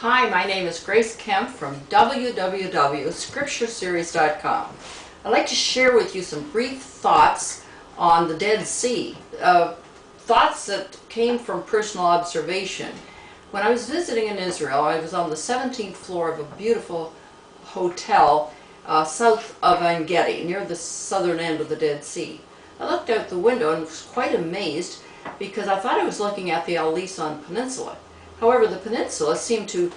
Hi, my name is Grace Kemp from www.scriptureseries.com. I'd like to share with you some brief thoughts on the Dead Sea, thoughts that came from personal observation. When I was visiting in Israel, I was on the 17th floor of a beautiful hotel south of En Gedi, near the southern end of the Dead Sea. I looked out the window and was quite amazed because I thought I was looking at the Al Lisan Peninsula. However, the peninsula seemed to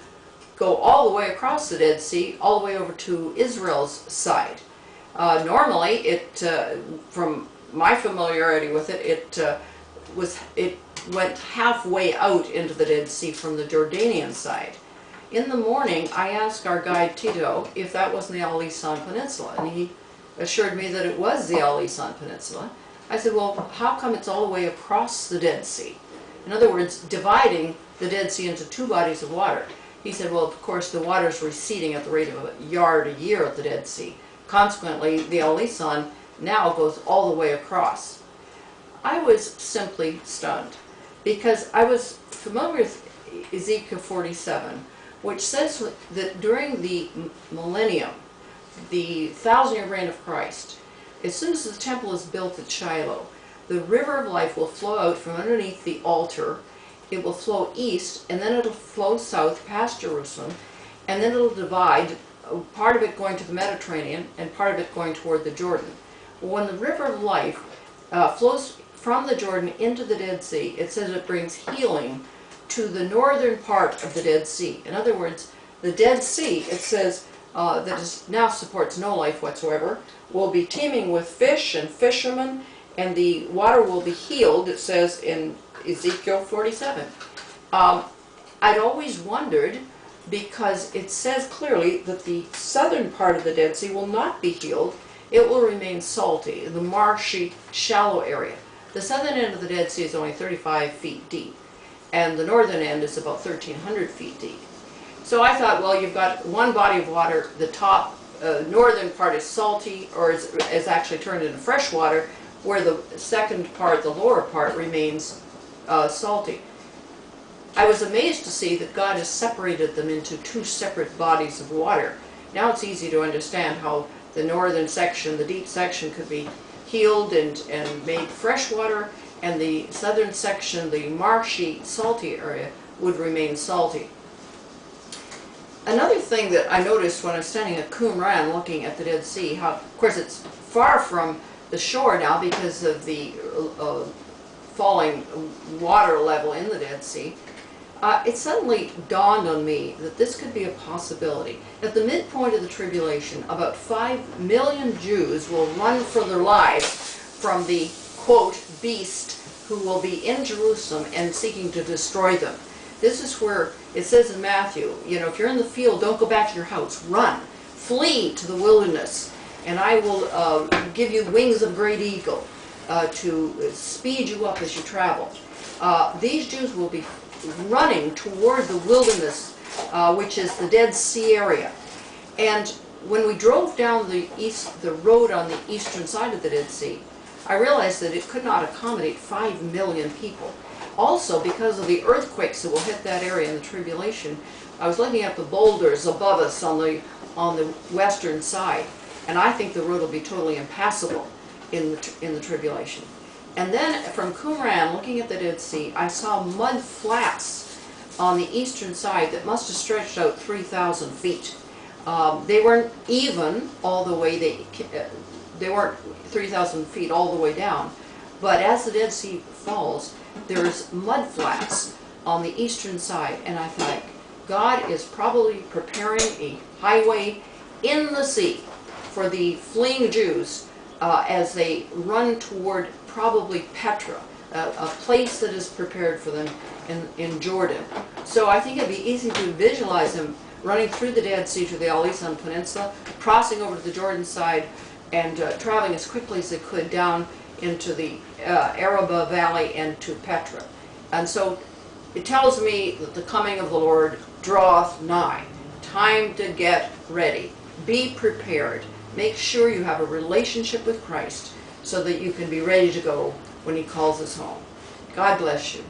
go all the way across the Dead Sea, all the way over to Israel's side. Normally, from my familiarity with it, it went halfway out into the Dead Sea from the Jordanian side. In the morning, I asked our guide Tito if that wasn't the Al Lisan Peninsula, and he assured me that it was the Al Lisan Peninsula. I said, well, how come it's all the way across the Dead Sea? In other words, dividing the Dead Sea into two bodies of water. He said, well, of course, the water is receding at the rate of a yard a year at the Dead Sea. Consequently, the Al Lisan now goes all the way across. I was simply stunned because I was familiar with Ezekiel 47, which says that during the millennium, the 1,000-year reign of Christ, as soon as the temple is built at Shiloh, the river of life will flow out from underneath the altar. It will flow east, and then it'll flow south past Jerusalem, and then it'll divide, part of it going to the Mediterranean and part of it going toward the Jordan. When the river of life flows from the Jordan into the Dead Sea, it says it brings healing to the northern part of the Dead Sea. In other words, the Dead Sea, it says, that now supports no life whatsoever, will be teeming with fish and fishermen, and the water will be healed, it says in Ezekiel 47. I'd always wondered, because it says clearly that the southern part of the Dead Sea will not be healed. It will remain salty, the marshy, shallow area. The southern end of the Dead Sea is only 35 feet deep, and the northern end is about 1,300 feet deep. So I thought, well, you've got one body of water, the top northern part is salty, or is actually turned into fresh water, where the second part, the lower part, remains salty. I was amazed to see that God has separated them into two separate bodies of water. Now it's easy to understand how the northern section, the deep section, could be healed and made fresh water, and the southern section, the marshy, salty area, would remain salty. Another thing that I noticed when I was standing at Qumran looking at the Dead Sea, how, of course, it's far from the shore now because of the falling water level in the Dead Sea. It suddenly dawned on me that this could be a possibility. At the midpoint of the tribulation, about 5 million Jews will run for their lives from the, quote, beast who will be in Jerusalem and seeking to destroy them. This is where it says in Matthew, you know, if you're in the field, don't go back to your house. Run. Flee to the wilderness, and I will give you wings of great eagle to speed you up as you travel. These Jews will be running toward the wilderness, which is the Dead Sea area. And when we drove down the road on the eastern side of the Dead Sea, I realized that it could not accommodate 5 million people. Also, because of the earthquakes that will hit that area in the tribulation, I was looking at the boulders above us on the western side, and I think the road will be totally impassable in the tribulation. And then from Qumran, looking at the Dead Sea, I saw mud flats on the eastern side that must have stretched out 3,000 feet. They weren't even all the way, they weren't 3,000 feet all the way down, but as the Dead Sea falls, there's mud flats on the eastern side, and I thought, God is probably preparing a highway in the sea for the fleeing Jews as they run toward probably Petra, a place that is prepared for them in Jordan. So I think it'd be easy to visualize them running through the Dead Sea to the Al Lisan Peninsula, crossing over to the Jordan side, and traveling as quickly as they could down into the Araba Valley and to Petra. And so it tells me that the coming of the Lord draweth nigh. Time to get ready. Be prepared. Make sure you have a relationship with Christ so that you can be ready to go when He calls us home. God bless you.